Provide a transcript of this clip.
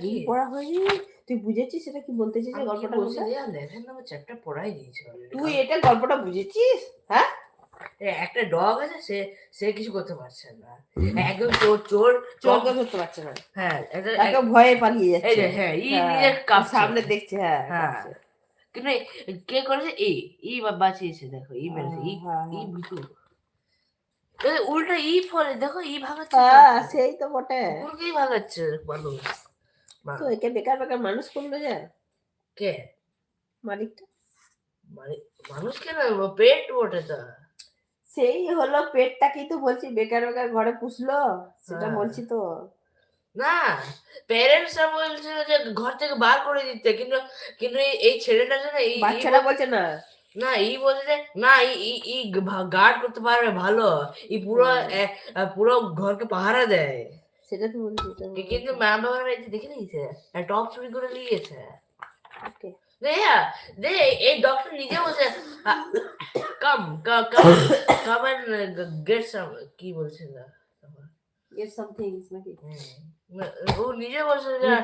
কি পড়া হয়নি? তুই বুঝেছিস এটা কি বলতে চেয়েছে গল্পটা? চ্যাপ্টার পড়াই দিয়েছে already। তুই এটা গল্পটা বুঝেছিস? হ্যাঁ, একটা ডগ আছে, সে সে কিছু করতে পারছে না, একদম চোর চোর চোরকে ধরতে পারছে না, হ্যাঁ তাকে ভয়ে পালিয়ে এই যাচ্ছে। যে হ্যাঁ হ্যাঁ, নিজের কাঁপছে সামনে দেখছে। হ্যাঁ, হ্যাঁ কাঁপছে। কিন্তু কে করেছে? বাঁচিয়েছে, দেখো মেরেছে হ্যাঁ, ভিতু উল্টা ফলে দেখো ভাগাচ্ছে, হ্যাঁ, সেই তো বটে। কুকুরকেই ভাগাচ্ছে মানুষ। তো একে বেকার বেকার মানুষ করলো যায় কে? মালিকটা। মানুষ কেন, পেট ওঠে তা। সেই হলো পেটটাকেই তো বলছি বেকার বেকার ঘরে পুষলো, সেটা হ্যাঁ। বলছি তো। না, প্যারেন্টসরা বলছে যে ঘর থেকে বার করে দিতে, কিন্তু কিন্তু এই ছেলেটা যেন বাচ্চারা বলছে না। না, বলছে যে না, গার্ড করতে পারবে ভালো, পুরো পুরো ঘরকে পাহারা দেয়। সেটা তো বলছি। কিন্তু ম্যাম বাবারা দেখে নিয়েছে, টপ চুরি করে নিয়ে গেছে। ওকে, দে এই ডক্টর নিজে বলছে কাম কাম কাম এন্ড গেট সাম, কি বলছে না, get some things নাকি? ও নিজে বলছে যে